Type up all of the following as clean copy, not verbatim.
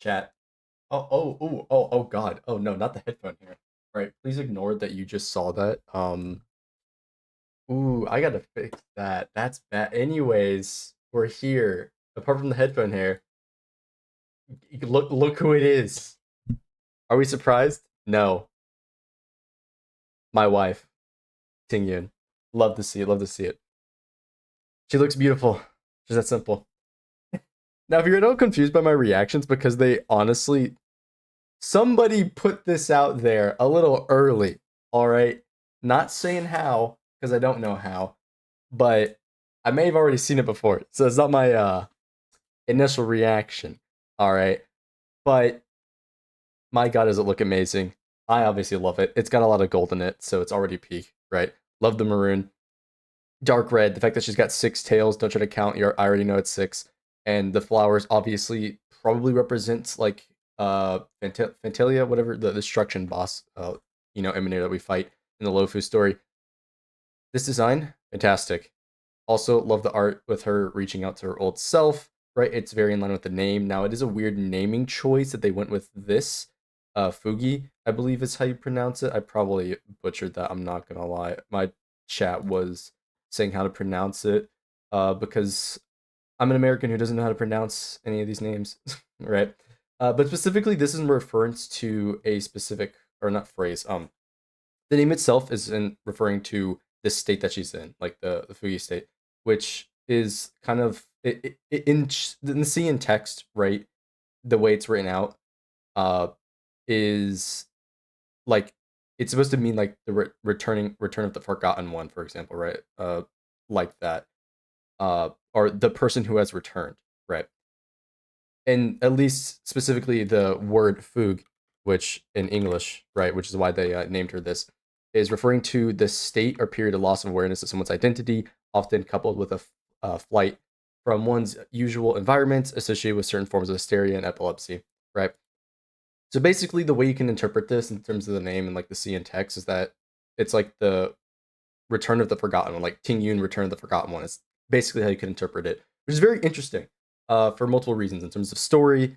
Chat. Oh God. Oh no, not the headphone here. All right, please ignore that you just saw that. Ooh, I gotta fix that. That's bad. Anyways, we're here. Apart from the headphone here, look who it is. Are we surprised? No, my wife, Tingyun. Love to see it. Love to see it. She looks beautiful. Just that simple. Now, if you're at all confused by my reactions, because they honestly, somebody put this out there a little early. All right, not saying how because I don't know how, but I may have already seen it before, so it's not my initial reaction. All right, but my God, does it look amazing? I obviously love it. It's got a lot of gold in it, so it's already peak, right? Love the maroon, dark red. The fact that she's got six tails. Don't try to count. I already know it's six, and the flowers obviously probably represents like Fantalia, whatever the destruction boss, emanator that we fight in the Lofu story. This design, fantastic. Also, love the art with her reaching out to her old self, right? It's very in line with the name. Now, it is a weird naming choice that they went with this. Fugi, I believe is how you pronounce it. I probably butchered that. I'm not gonna lie. My chat was saying how to pronounce it because I'm an American who doesn't know how to pronounce any of these names, right? But specifically, this is in reference to a specific, or not phrase. The name itself is in referring to this state that she's in, like the Fugi state, which is kind of in the C in text, right? The way it's written out, uh, is like it's supposed to mean like the return of the forgotten one, for example, right? Like that, or the person who has returned, right? And at least specifically the word "fug," which in English, right, which is why they named her this, is referring to the state or period of loss of awareness of someone's identity, often coupled with a flight from one's usual environment associated with certain forms of hysteria and epilepsy, right? So basically, the way you can interpret this in terms of the name and like the C in text is that it's like the Return of the Forgotten One, like Tingyun Return of the Forgotten One. Is basically how you can interpret it, which is very interesting for multiple reasons in terms of story,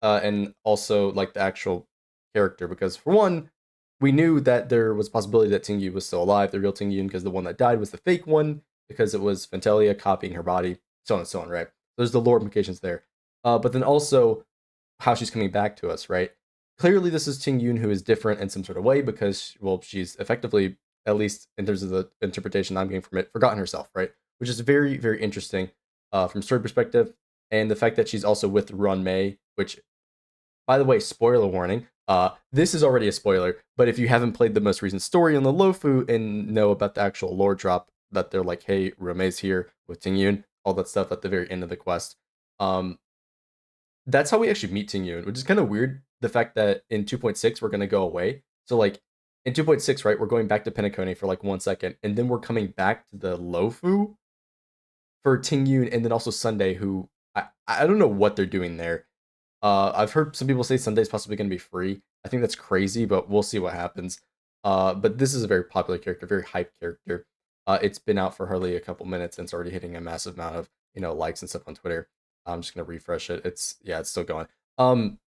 and also like the actual character. Because for one, we knew that there was a possibility that Tingyu was still alive, the real Tingyun, because the one that died was the fake one, because it was Fantalia copying her body, so on and so on, right? There's the lore implications there. But then also how she's coming back to us, right? Clearly, this is Tingyun who is different in some sort of way because, well, she's effectively, at least in terms of the interpretation I'm getting from it, forgotten herself, right? Which is very, very interesting from story perspective. And the fact that she's also with Run Mei, which, by the way, spoiler warning. This is already a spoiler, but if you haven't played the most recent story on the Lofu and know about the actual lore drop, that they're like, hey, Rumei's here with Tingyun, all that stuff at the very end of the quest. Um, that's how we actually meet Tingyun, which is kind of weird. The fact that in 2.6 we're gonna go away. So like in 2.6, right, we're going back to Penacony for like 1 second, and then we're coming back to the Lofu for Tingyun, and then also Sunday, who I don't know what they're doing there. I've heard some people say Sunday's possibly going to be free. I think that's crazy, but we'll see what happens. But this is a very popular character, very hyped character. It's been out for hardly a couple minutes and it's already hitting a massive amount of likes and stuff on Twitter. I'm just gonna refresh it. It's still going. Um,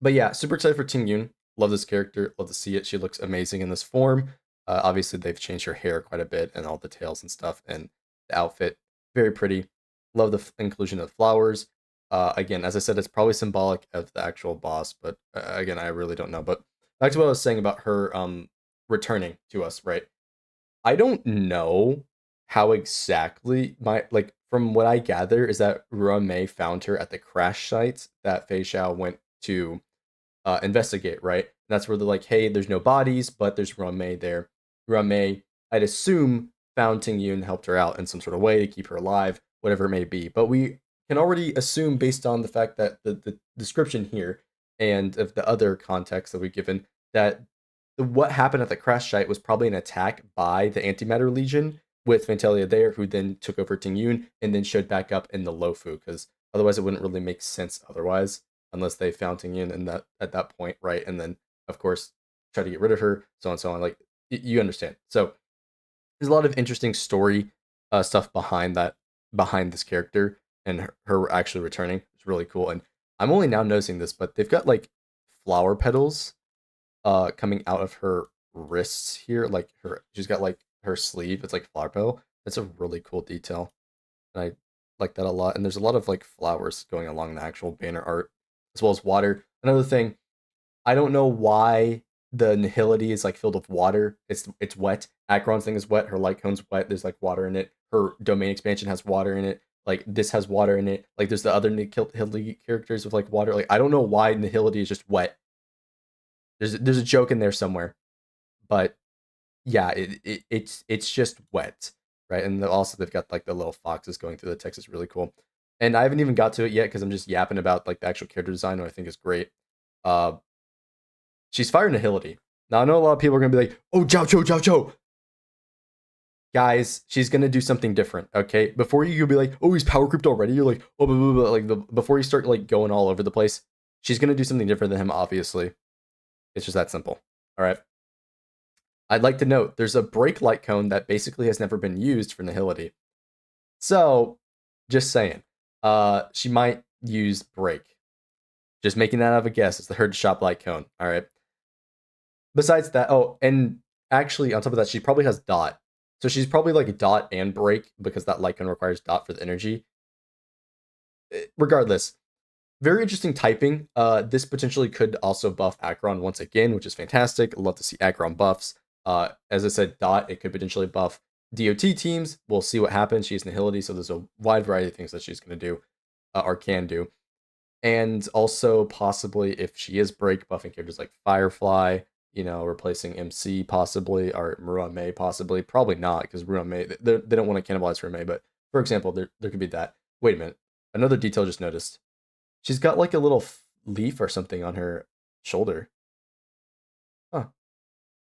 but yeah, super excited for Ting Yun. Love this character. Love to see it. She looks amazing in this form. Obviously, they've changed her hair quite a bit and all the tails and stuff, and the outfit very pretty. Love the inclusion of flowers. Again, as I said, it's probably symbolic of the actual boss, but again, I really don't know. But back to what I was saying about her returning to us, right? I don't know how exactly my like from what I gather is that May found her at the crash site that Fei Xiao went to investigate, right? And that's where they're like, hey, there's no bodies, but there's May there. May, I'd assume, found Ting Yun, helped her out in some sort of way to keep her alive, whatever it may be. But we can already assume, based on the fact that the description here and of the other context that we've given, that what happened at the crash site was probably an attack by the Antimatter Legion with Fantalia there, who then took over Ting Yun and then showed back up in the Lofu, because otherwise it wouldn't really make sense otherwise unless they found Tingyun in that at that point, right? And then of course try to get rid of her, so on and so on. Like you understand. So there's a lot of interesting story stuff behind this character and her actually returning. It's really cool. And I'm only now noticing this, but they've got like flower petals coming out of her wrists here. Like she's got like her sleeve. It's like flower petal. That's a really cool detail, and I like that a lot. And there's a lot of like flowers going along the actual banner art, as well as water. Another thing, I don't know why the Nihility is like filled with water. It's wet. Acheron's thing is wet. Her light cone's wet. There's like water in it. Her domain expansion has water in it. Like this has water in it. Like there's the other Nihility characters with like water. Like I don't know why Nihility is just wet. There's a joke in there somewhere, but yeah, it's just wet, right? And also they've got like the little foxes going through the text. Is really cool. And I haven't even got to it yet because I'm just yapping about like the actual character design, which I think is great. Uh, she's Fire Nihility. Now I know a lot of people are gonna be like, "Oh, Jiao Cho, Jiao Cho." Guys, she's gonna do something different. Okay, before you be like, "Oh, he's power creeped already," you're like, "Oh, blah, blah, blah," like before you start like going all over the place, she's gonna do something different than him. Obviously, it's just that simple. All right. I'd like to note there's a break light cone that basically has never been used for Nihility. So, just saying, she might use break. Just making that out of a guess. It's the herd shop light cone. All right. Besides that, oh, and actually on top of that, she probably has dot. So she's probably like dot and break because that light cone requires dot for the energy. Regardless, very interesting typing. This potentially could also buff Acheron once again, which is fantastic. Love to see Acheron buffs. As I said, Dot, it could potentially buff DOT teams. We'll see what happens. She's Nihility, so there's a wide variety of things that she's going to do or can do. And also possibly if she is break buffing characters like Firefly, replacing MC possibly, or Murua Mei possibly. Probably not, because Murua Mei, they don't want to cannibalize Murua Mei, but for example, there could be that. Wait a minute. Another detail I just noticed. She's got like a little leaf or something on her shoulder. Huh.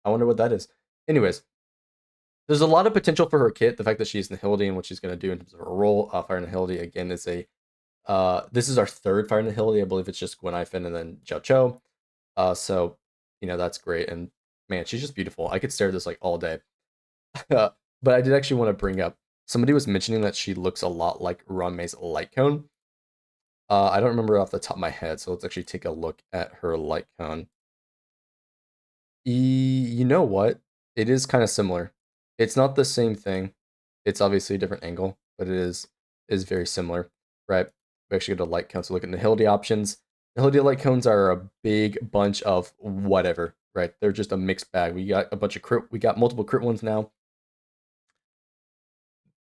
I wonder what that is. Anyways, there's a lot of potential for her kit. The fact that she's Nihility and what she's going to do in terms of her role. Fire Nihility, again, is a... this is our third Fire Nihility. I believe it's just Gwen Ifen and then Jiao Cho. So, that's great. And man, she's just beautiful. I could stare at this like all day. But I did actually want to bring up... Somebody was mentioning that she looks a lot like Ranmei's light cone. I don't remember off the top of my head, so let's actually take a look at her light cone. You know what? It is kind of similar. It's not the same thing. It's obviously a different angle, but it is very similar, right? We actually get a light cone. So look at the Nihility options. Nihility light cones are a big bunch of whatever, right? They're just a mixed bag. We got a bunch of crit. We got multiple crit ones now.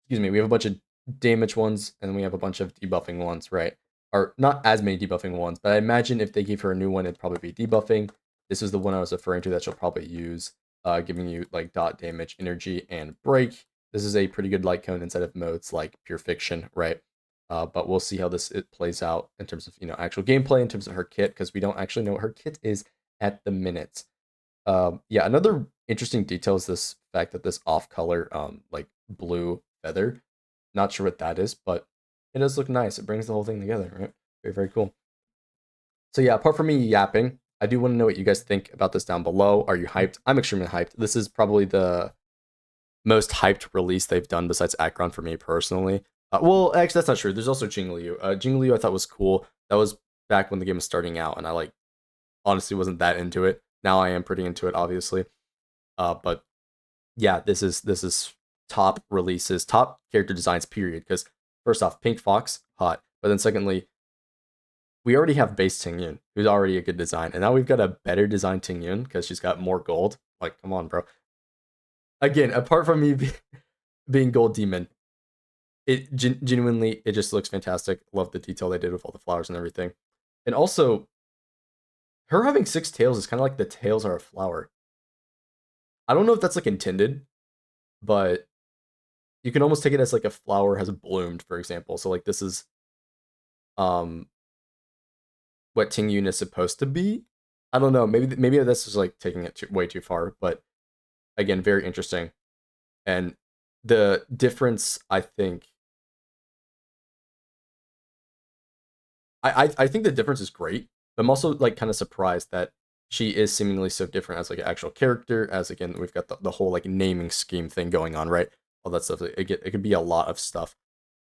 Excuse me. We have a bunch of damage ones, and we have a bunch of debuffing ones, right? Or not as many debuffing ones, but I imagine if they gave her a new one, it'd probably be debuffing. This is the one I was referring to that she'll probably use, giving you like dot damage, energy, and break. This is a pretty good light cone inside of modes like Pure Fiction, right? But we'll see how it plays out in terms of actual gameplay, in terms of her kit, because we don't actually know what her kit is at the minute. Yeah, another interesting detail is this fact that this off color, like blue feather. Not sure what that is, but it does look nice. It brings the whole thing together, right? Very, very cool. So yeah, apart from me yapping, I do want to know what you guys think about this down below. Are you hyped? I'm extremely hyped. This is probably the most hyped release they've done besides Acheron for me personally. Well, actually, that's not true. There's also Jingliu. Jingliu I thought was cool. That was back when the game was starting out, and I like honestly wasn't that into it. Now I am pretty into it, obviously. But yeah, this is top releases, top character designs, period. Because first off, Pink Fox, hot. But then secondly, we already have base TINGYUN, who's already a good design, and now we've got a better design TINGYUN because she's got more gold. Like, come on, bro. Again, apart from me being Gold Demon, it genuinely it just looks fantastic. Love the detail they did with all the flowers and everything, and also her having 6 tails is kind of like the tails are a flower. I don't know if that's like intended, but you can almost take it as like a flower has bloomed, for example. So like this is um what TINGYUN is supposed to be. I don't know. Maybe this is like taking it way too far, but again, very interesting. And the difference, I think, I think the difference is great. But I'm also like kind of surprised that she is seemingly so different as like an actual character. As again, we've got the whole like naming scheme thing going on, right? All that stuff. It could be a lot of stuff.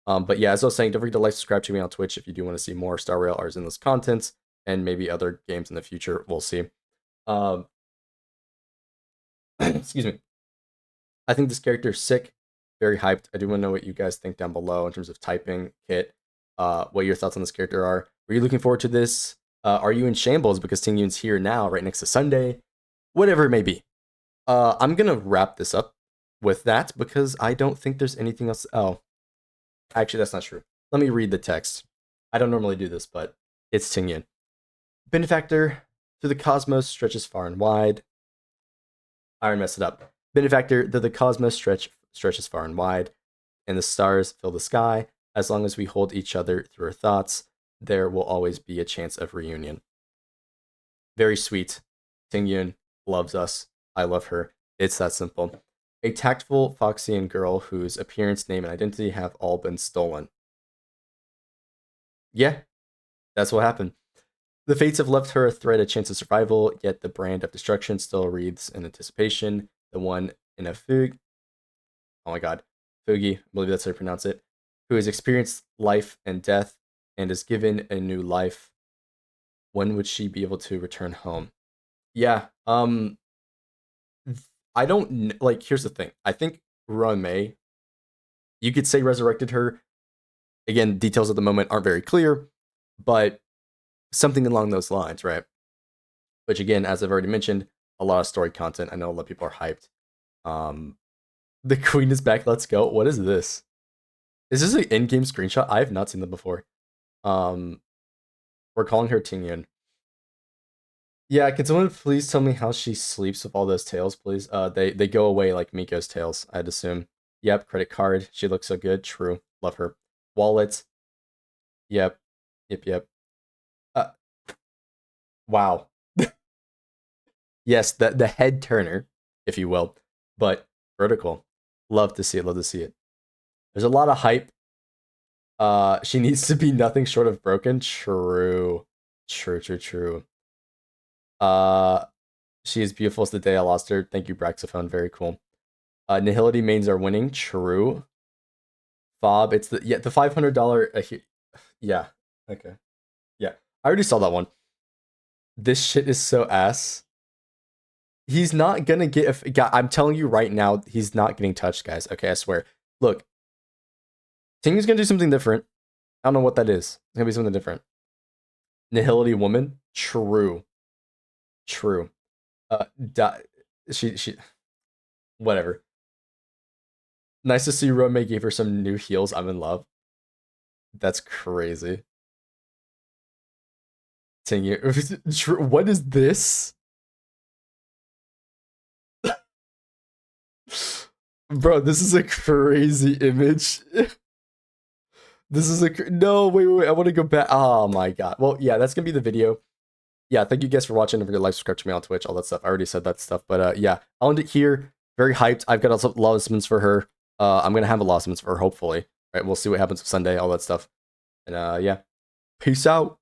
But yeah, as I was saying, don't forget to like, subscribe to me on Twitch if you do want to see more Star Rail Ars Endless contents and maybe other games in the future. We'll see. Excuse me. I think this character is sick, very hyped. I do want to know what you guys think down below in terms of typing, kit, what your thoughts on this character are. Are you looking forward to this? Are you in shambles because TINGYUN's here now, right next to Sunday? Whatever it may be. I'm going to wrap this up with that because I don't think there's anything else. Oh, actually, that's not true. Let me read the text. I don't normally do this, but it's TINGYUN. Benefactor through the cosmos stretches far and wide. I already messed it up. Benefactor, though the cosmos stretches far and wide, and the stars fill the sky, as long as we hold each other through our thoughts, there will always be a chance of reunion. Very sweet. TINGYUN loves us. I love her. It's that simple. A tactful Foxian girl whose appearance, name, and identity have all been stolen. Yeah, that's what happened. The fates have left her a thread, a chance of survival, yet the brand of destruction still wreathes in anticipation. The one in a fug. Oh my god. Fugi, I believe that's how you pronounce it. Who has experienced life and death and is given a new life. When would she be able to return home? Yeah, I don't like. Here's the thing. I think Ruan Mei, you could say resurrected her. Again, details at the moment aren't very clear, but something along those lines, right? Which again, as I've already mentioned, a lot of story content. I know a lot of people are hyped. The queen is back. Let's go. What is this? Is this an in-game screenshot? I have not seen them before. We're calling her TINGYUN. Yeah, can someone please tell me how she sleeps with all those tails, please? They go away like Miko's tails, I'd assume. Yep, credit card. She looks so good. True. Love her. Wallet. Yep. Yep. Wow. Yes, the head turner, if you will, but vertical. Love to see it. Love to see it. There's a lot of hype. She needs to be nothing short of broken. True. True. She is beautiful as the day I lost her. Thank you, Braxophone. Very cool. Nihility mains are winning. True. Fob, it's the $500. Yeah. Okay. Yeah. I already saw that one. This shit is so ass. He's not gonna get. I'm telling you right now, he's not getting touched, guys. Okay, I swear. Look, Ting's gonna do something different. I don't know what that is. It's gonna be something different. Nihility woman. True. She. Whatever. Nice to see Rome gave her some new heals. I'm in love. That's crazy. Tingy. What is this? Bro, this is a crazy image. This is no, wait, I want to go back. Oh my god. Well, yeah, that's gonna be the video. Yeah, thank you guys for watching. Don't forget to like, subscribe to me on Twitch, all that stuff. I already said that stuff, but yeah, I'll end it here. Very hyped. I've got a lot of summons for her. I'm gonna have a lot of summons for her, hopefully. Right, we'll see what happens with Sunday, all that stuff. And yeah, peace out.